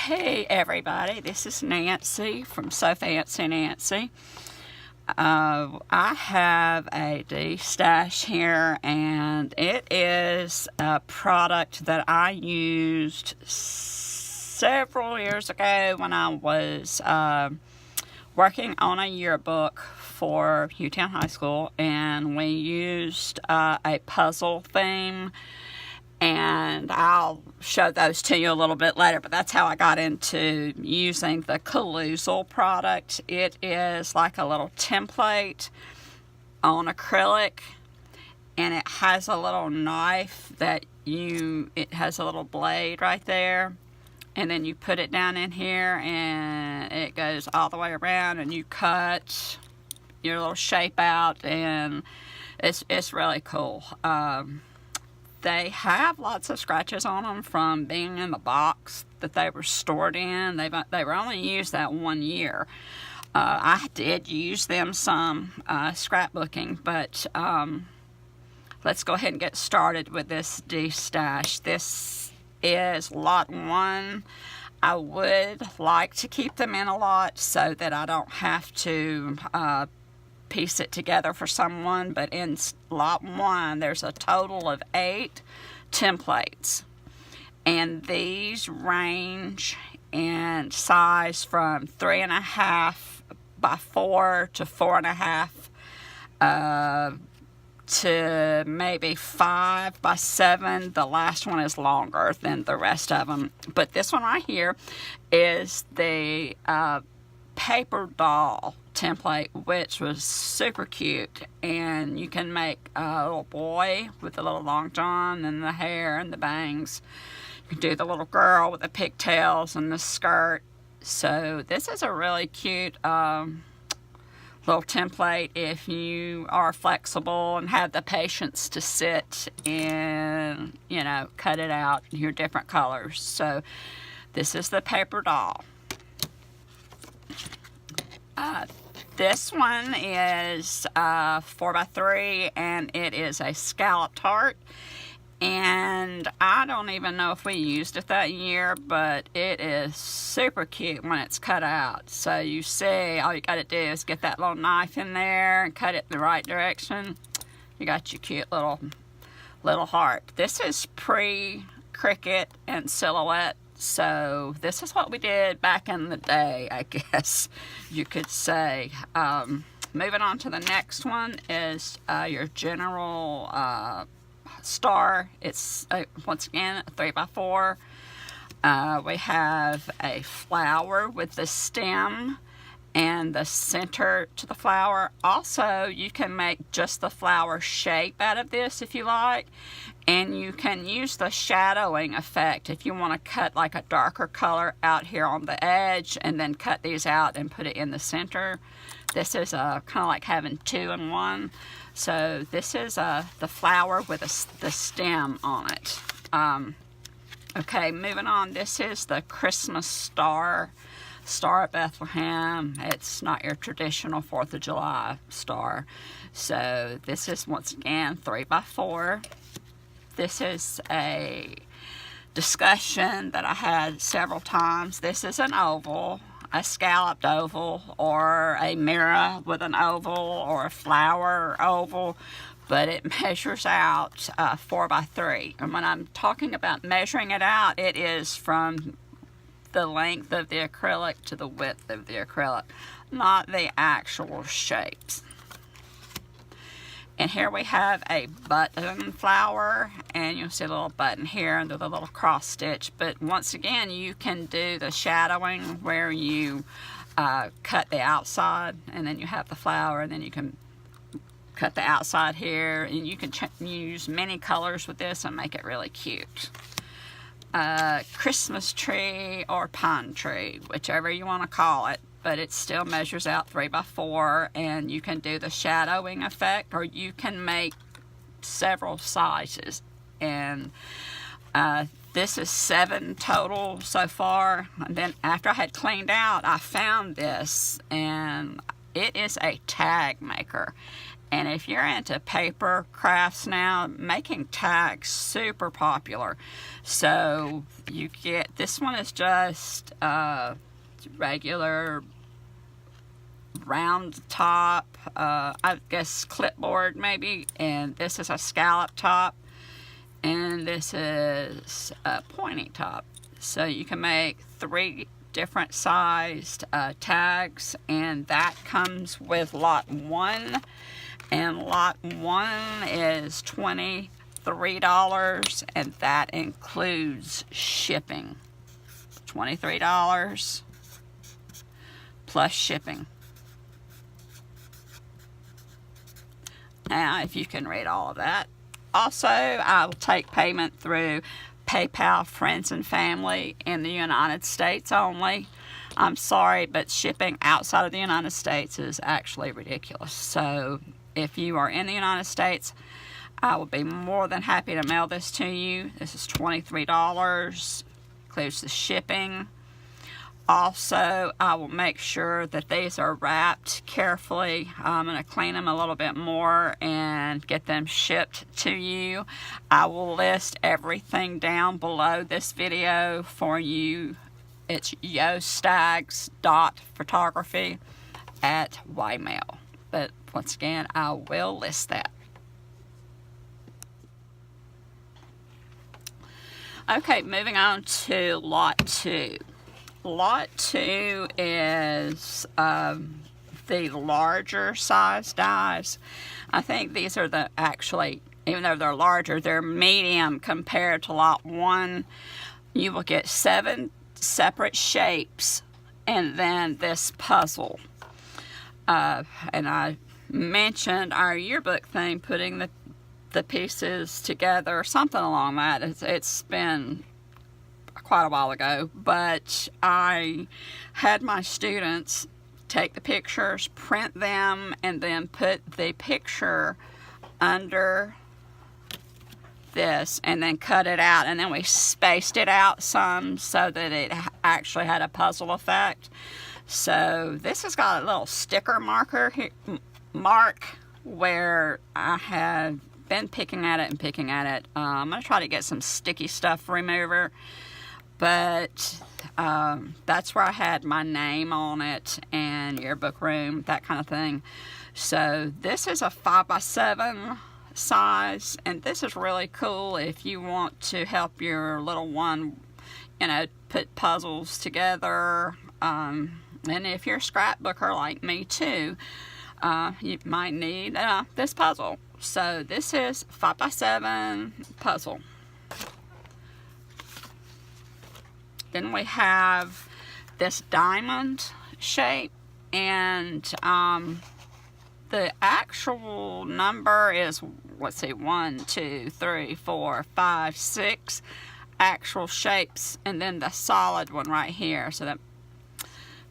Hey everybody, this is Nancy from So Fancy Nancy. I have a D-stash here, and it is a product that I used several years ago when I was working on a yearbook for Hewtown High School, and we used a puzzle theme. And I'll show those to you a little bit later, but that's how I got into using the Coluzzle product. It is like a little template on acrylic, and it has a little knife it has a little blade right there, and then you put it down in here and it goes all the way around, and you cut your little shape out, and it's really cool. They have lots of scratches on them from being in the box that they were stored in. They were only used that 1 year. I did use them some scrapbooking, but let's go ahead and get started with this D-stash. This is lot 1. I would like to keep them in a lot so that I don't have to piece it together for someone, but in lot 1 there's a total of 8 templates, and these range in size from 3.5 by 4 to 4.5 to maybe 5 by 7. The last one is longer than the rest of them, but this one right here is the paper doll template, which was super cute, and you can make a little boy with the little long john and the hair and the bangs. You can do the little girl with the pigtails and the skirt. So this is a really cute little template if you are flexible and have the patience to sit and, cut it out in your different colors. So this is the paper doll. This one is 4x3, and it is a scalloped heart, and I don't even know if we used it that year, but it is super cute when it's cut out. So you see, all you got to do is get that little knife in there and cut it the right direction. You got your cute little heart. This is pre-Cricut and Silhouette. So this is what we did back in the day, I guess you could say. Moving on to the next one is your general star. It's once again a 3x4. We have a flower with the stem and the center to the flower. Also, you can make just the flower shape out of this if you like, and you can use the shadowing effect if you want to cut like a darker color out here on the edge and then cut these out and put it in the center. This is kind of like having 2 in 1. So this is the flower with the stem on it. Okay, moving on. This is the Christmas Star of Bethlehem. It's not your traditional 4th of July star. So this is once again 3x4. This is a discussion that I had several times. This is an oval, a scalloped oval, or a mirror with an oval, or a flower oval, but it measures out 4x3. And when I'm talking about measuring it out, it is from the length of the acrylic to the width of the acrylic, not the actual shapes. And here we have a button flower, and you'll see a little button here under the little cross stitch. But once again, you can do the shadowing where you cut the outside, and then you have the flower, and then you can cut the outside here, and you can use many colors with this and make it really cute. Christmas tree or pine tree, whichever you want to call it, but it still measures out 3x4, and you can do the shadowing effect, or you can make several sizes. And this is 7 total so far. And then after I had cleaned out, I found this, and it is a tag maker. And if you're into paper crafts now, making tags super popular. So you get, this one is just regular round top, I guess clipboard maybe, and this is a scallop top, and this is a pointy top. So you can make 3 different sized tags, and that comes with lot 1, and lot 1 is $23, and that includes shipping. $23 plus shipping. Now, if you can read all of that. Also, I will take payment through PayPal, friends and family in the United States only. I'm sorry, but shipping outside of the United States is actually ridiculous. So if you are in the United States, I will be more than happy to mail this to you. This is $23, includes the shipping. Also, I will make sure that these are wrapped carefully. I'm going to clean them a little bit more and get them shipped to you. I will list everything down below this video for you. It's yostaggs.photography at Ymail. But once again, I will list that. Okay, moving on to lot 2. Lot 2 is the larger size dies. I think these are the actually, even though they're larger, they're medium compared to lot 1. You will get 7 separate shapes and then this puzzle. And I mentioned our yearbook thing, putting the pieces together, or something along that. It's been quite a while ago, but I had my students take the pictures, print them, and then put the picture under this and then cut it out, and then we spaced it out some so that it actually had a puzzle effect. So this has got a little sticker marker here, mark where I have been picking at it and picking at it. I'm going to try to get some sticky stuff remover, but that's where I had my name on it and yearbook room, that kind of thing. So this is a 5x7 size, and this is really cool if you want to help your little one, you know, put puzzles together. And if you're a scrapbooker like me too, you might need this puzzle. So this is 5x7 puzzle. Then we have this diamond shape, and the actual number is, let's see, 1, 2, 3, 4, 5, 6 actual shapes, and then the solid one right here. So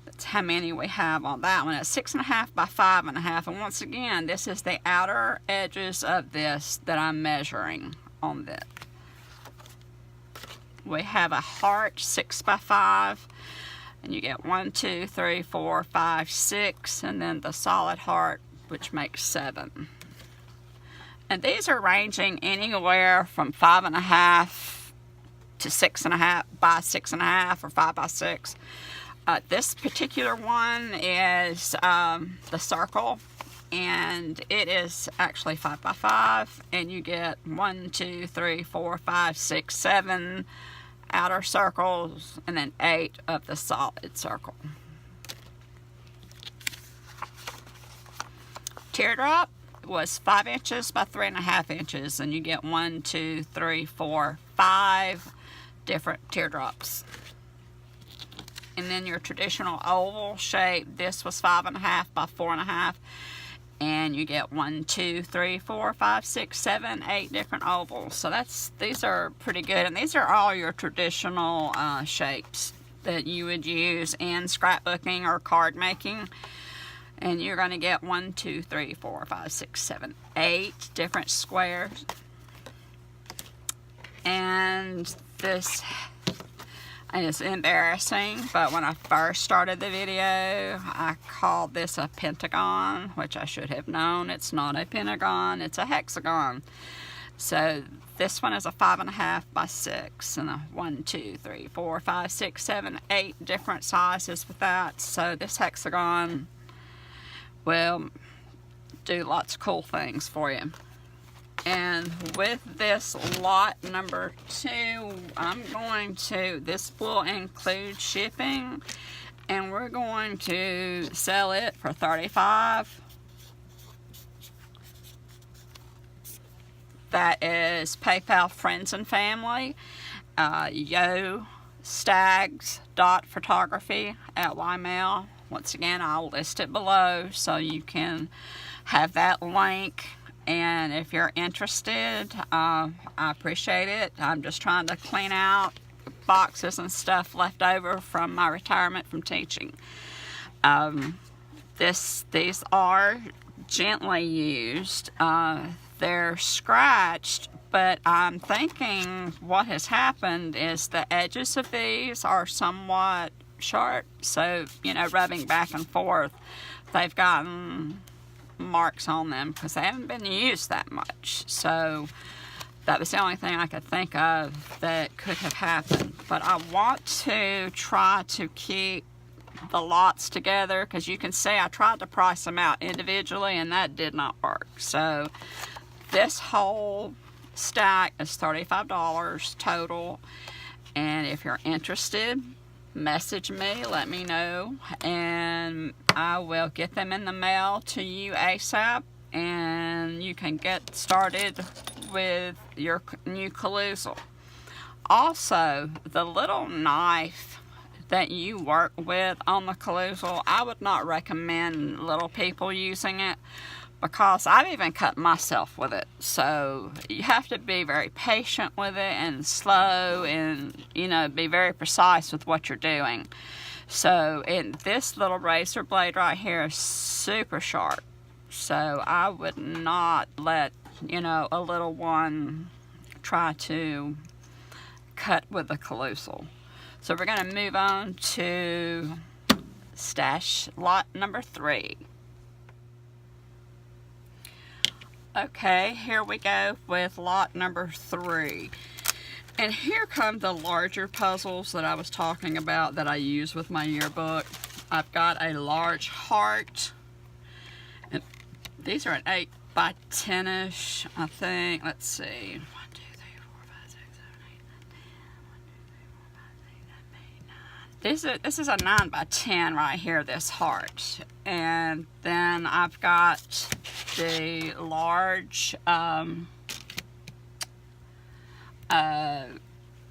that's how many we have on that one. It's 6.5 by 5.5, and once again, this is the outer edges of this that I'm measuring on this. We have a heart, 6 by 5, and you get 1, 2, 3, 4, 5, 6, and then the solid heart, which makes 7. And these are ranging anywhere from 5.5 to 6.5 by 6.5 or 5 by 6. This particular one is the circle, and it is actually 5 by 5, and you get 1, 2, 3, 4, 5, 6, 7 outer circles, and then 8 of the solid circle. Teardrop was 5 inches by 3.5 inches, and you get 1, 2, 3, 4, 5 different teardrops. And then your traditional oval shape, this was 5.5 by 4.5, and you get 1, 2, 3, 4, 5, 6, 7, 8 different ovals. So these are pretty good, and these are all your traditional shapes that you would use in scrapbooking or card making. And you're going to get 1, 2, 3, 4, 5, 6, 7, 8 different squares. And this, It's embarrassing, but when I first started the video, I called this a pentagon, which I should have known. It's not a pentagon, it's a hexagon. So this one is a 5.5 by 6, and a 1, 2, 3, 4, 5, 6, 7, 8 different sizes with that. So this hexagon will do lots of cool things for you. And with this lot number 2, this will include shipping, and we're going to sell it for $35. That is PayPal friends and family. Yostaggs.photography at Ymail. Once again, I'll list it below so you can have that link. And if you're interested, I appreciate it. I'm just trying to clean out boxes and stuff left over from my retirement from teaching. These are gently used. They're scratched, but I'm thinking what has happened is the edges of these are somewhat sharp. So, you know, rubbing back and forth, they've gotten marks on them because they haven't been used that much. So that was the only thing I could think of that could have happened. But I want to try to keep the lots together, because you can see I tried to price them out individually and that did not work. So this whole stack is $35 total, and if you're interested, message me, let me know, and I will get them in the mail to you ASAP, and you can get started with your new Coluzzle. Also, the little knife that you work with on the Coluzzle, I would not recommend little people using it, because I've even cut myself with it. So you have to be very patient with it and slow, and, you know, be very precise with what you're doing. So this little razor blade right here is super sharp. So I would not let, you know, a little one try to cut with the Coluzzle. So we're going to move on to stash lot number 3. Okay, here we go with lot number 3. And here come the larger puzzles that I was talking about that I use with my yearbook. I've got a large heart. And these are an 8 by 10-ish, I think. Let's see. 1, 2, 3, 4, 5, 6, 7, 8, 9, 10, 1, 2, 3, 4, 5, 6, 7, 8, 9. This is a 9 by 10 right here, this heart. And then I've got the large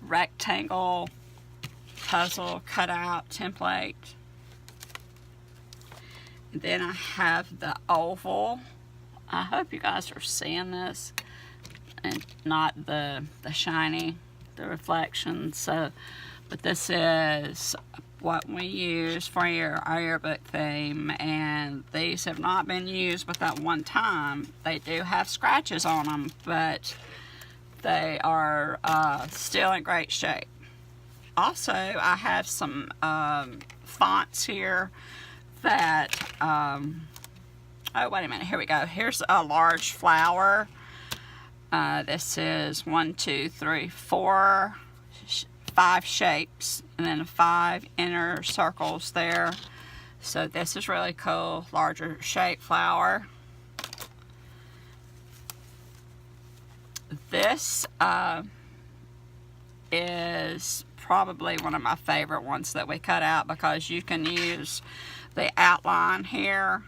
rectangle puzzle cutout template. And then I have the oval. I hope you guys are seeing this and not the shiny, the reflection. So, but this is what we use for our yearbook theme, and these have not been used but that one time. They do have scratches on them, but they are still in great shape. Also, I have some fonts here that, oh wait a minute, here we go. Here's a large flower. This is 1, 2, 3, 4, 5 shapes, and then 5 inner circles there. So this is really cool, larger shape flower. This is probably one of my favorite ones that we cut out, because you can use the outline here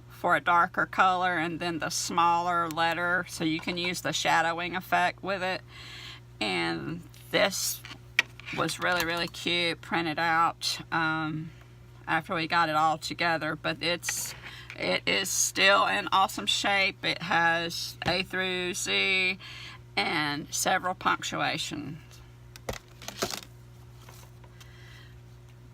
for a darker color and then the smaller letter, so you can use the shadowing effect with it. And this was really cute, printed out after we got it all together, but it is still in awesome shape. It has A through Z and several punctuations.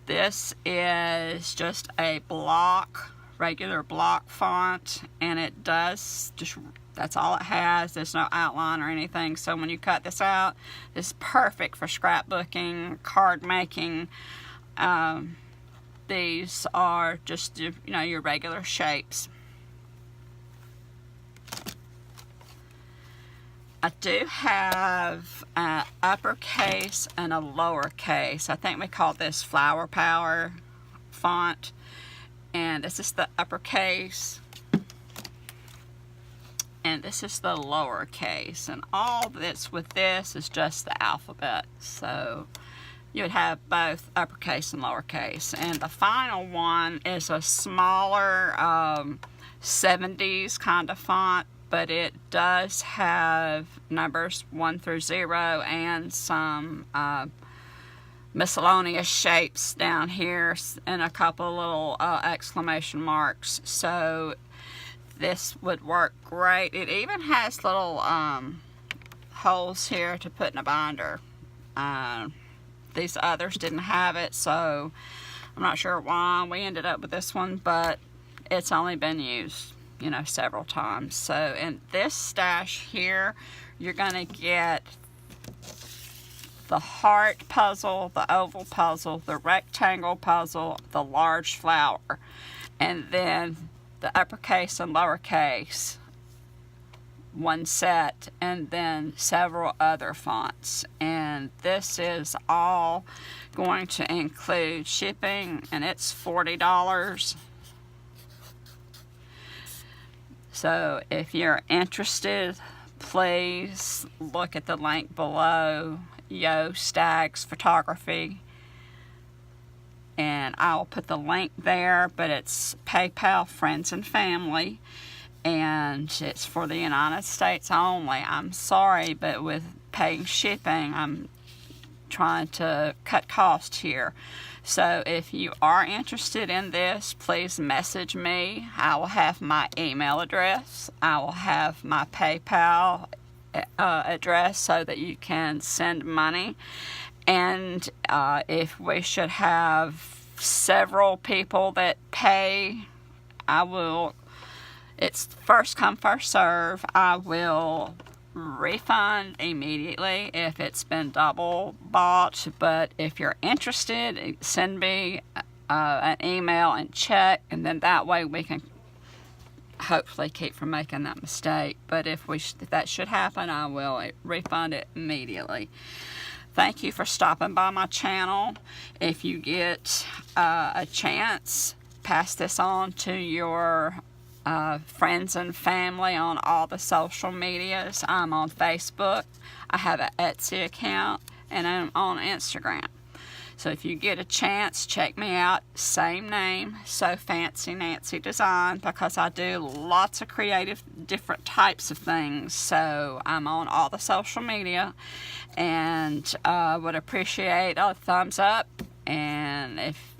This is just a block regular block font, and it does just, that's all it has. There's no outline or anything, so when you cut this out, it's perfect for scrapbooking, card making. These are just, you know, your regular shapes. I do have an uppercase and a lowercase. I think we call this Flower Power font. And this is the uppercase. And this is the lowercase. And all that's with this is just the alphabet. So you would have both uppercase and lowercase. And the final one is a smaller 70s kind of font, but it does have numbers 1 through 0 and some miscellaneous shapes down here and a couple little exclamation marks. So this would work great. It even has little holes here to put in a binder. These others didn't have it, so I'm not sure why we ended up with this one, but it's only been used, you know, several times. So in this stash here, you're gonna get the heart puzzle, the oval puzzle, the rectangle puzzle, the large flower, and then the uppercase and lowercase, one set, and then several other fonts. And this is all going to include shipping, and it's $40. So if you're interested, please look at the link below, yostaggs.photography, and I'll put the link there, but it's PayPal, friends and family, and it's for the United States only. I'm sorry, but with paying shipping, I'm trying to cut costs here. So if you are interested in this, please message me. I will have my email address. I will have my PayPal address so that you can send money. And if we should have several people that pay, I will, it's first come, first serve. I will refund immediately if it's been double bought. But if you're interested, send me an email and check, and then that way we can hopefully keep from making that mistake. But if that should happen, I will refund it immediately. Thank you for stopping by my channel. If you get a chance, pass this on to your friends and family on all the social medias. I'm on Facebook, I have an Etsy account, and I'm on Instagram. So if you get a chance, check me out. Same name, So Fancy Nancy Design, because I do lots of creative, different types of things. So I'm on all the social media, and would appreciate a thumbs up, and if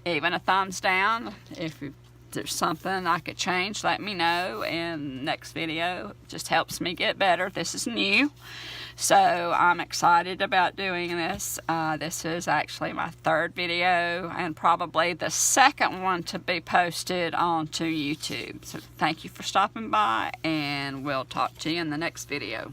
even a thumbs down. If there's something I could change, let me know in the next video. It just helps me get better. This is new, so I'm excited about doing this. This is actually my third video and probably the second one to be posted onto YouTube. So thank you for stopping by, and we'll talk to you in the next video.